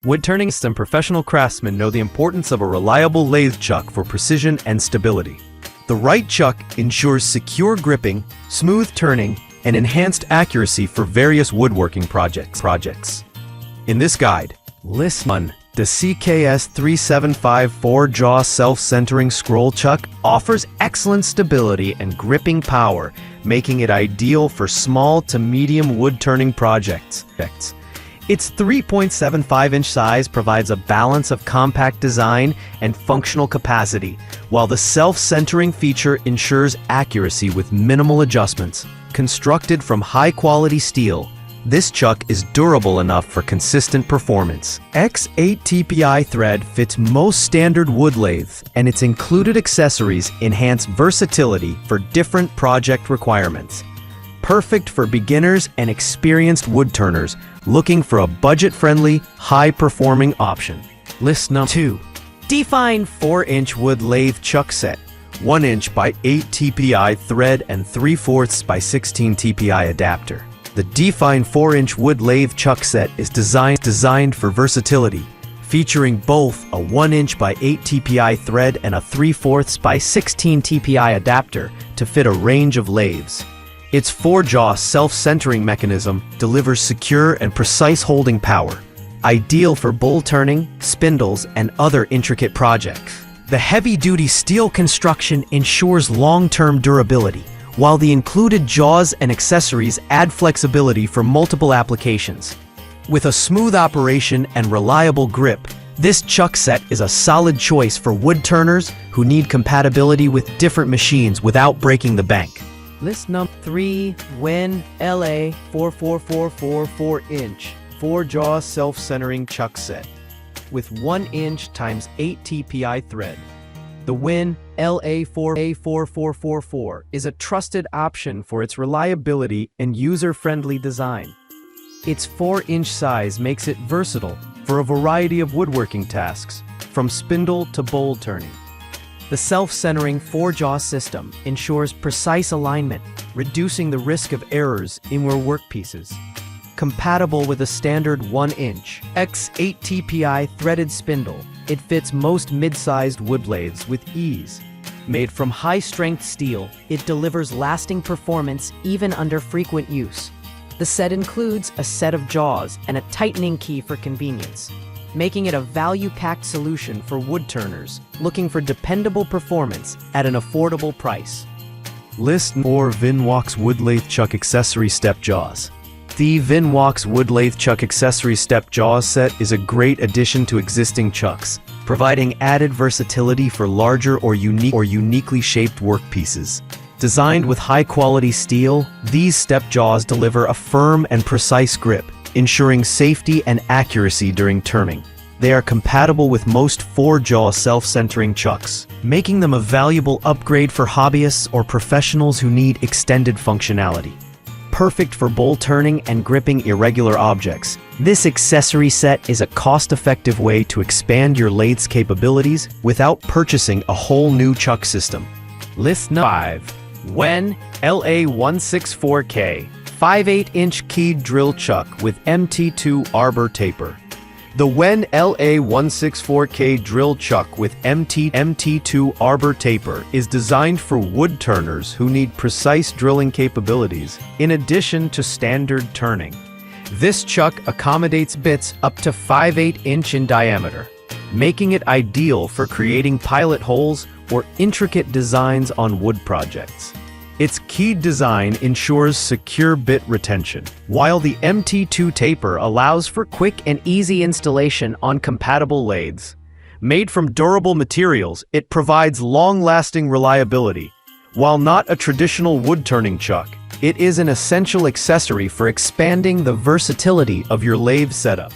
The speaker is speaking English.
Woodturning system professional craftsmen know the importance of a reliable lathe chuck for precision and stability. The right chuck ensures secure gripping, smooth turning, and enhanced accuracy for various woodworking projects. In this guide, list 1. The CKS 3754 jaw self-centering scroll chuck offers excellent stability and gripping power, making it ideal for small to medium wood-turning projects. Its 3.75-inch size provides a balance of compact design and functional capacity, while the self-centering feature ensures accuracy with minimal adjustments. Constructed from high-quality steel, this chuck is durable enough for consistent performance. X8 TPI thread fits most standard wood lathes, and its included accessories enhance versatility for different project requirements. Perfect for beginners and experienced woodturners looking for a budget-friendly, high-performing option. List number 2. Define 4-inch wood lathe chuck set. 1-inch by 8 TPI thread and 3/4 by 16 TPI adapter. The Define 4-inch wood lathe chuck set is designed for versatility, featuring both a 1-inch by 8 TPI thread and a 3/4 by 16 TPI adapter to fit a range of lathes. Its 4-jaw self-centering mechanism delivers secure and precise holding power, ideal for bowl turning, spindles, and other intricate projects. The heavy-duty steel construction ensures long-term durability, while the included jaws and accessories add flexibility for multiple applications. With a smooth operation and reliable grip, this chuck set is a solid choice for wood turners who need compatibility with different machines without breaking the bank. List number 3. WEN LA 4444 4-inch 4-jaw self-centering chuck set with 1-inch x 8 TPI thread. The WEN LA 4444 is a trusted option for its reliability and user-friendly design. Its 4-inch size makes it versatile for a variety of woodworking tasks, from spindle to bowl turning. The self-centering 4-jaw system ensures precise alignment, reducing the risk of errors in your workpieces. Compatible with a standard 1-inch x 8 TPI threaded spindle, it fits most mid-sized wood lathes with ease. Made from high-strength steel, it delivers lasting performance even under frequent use. The set includes a set of jaws and a tightening key for convenience, making it a value-packed solution for woodturners looking for dependable performance at an affordable price. List 4. Vinwalks Wood Lathe Chuck Accessory Step Jaws. The Vinwalks Wood Lathe Chuck Accessory Step Jaws set is a great addition to existing chucks, providing added versatility for larger or uniquely shaped workpieces. Designed with high-quality steel, these step jaws deliver a firm and precise grip, ensuring safety and accuracy during turning. They are compatible with most 4-jaw self-centering chucks, making them a valuable upgrade for hobbyists or professionals who need extended functionality. Perfect for bowl turning and gripping irregular objects, this accessory set is a cost-effective way to expand your lathe's capabilities without purchasing a whole new chuck system. List 5. WEN LA 164K 5/8-inch keyed drill chuck with MT2 arbor taper. The WEN LA 164K drill chuck with MT2 arbor taper is designed for wood turners who need precise drilling capabilities in addition to standard turning. This chuck accommodates bits up to 5/8-inch in diameter, making it ideal for creating pilot holes or intricate designs on wood projects. Its keyed design ensures secure bit retention, while the MT2 taper allows for quick and easy installation on compatible lathes. Made from durable materials, it provides long-lasting reliability. While not a traditional wood-turning chuck, it is an essential accessory for expanding the versatility of your lathe setup.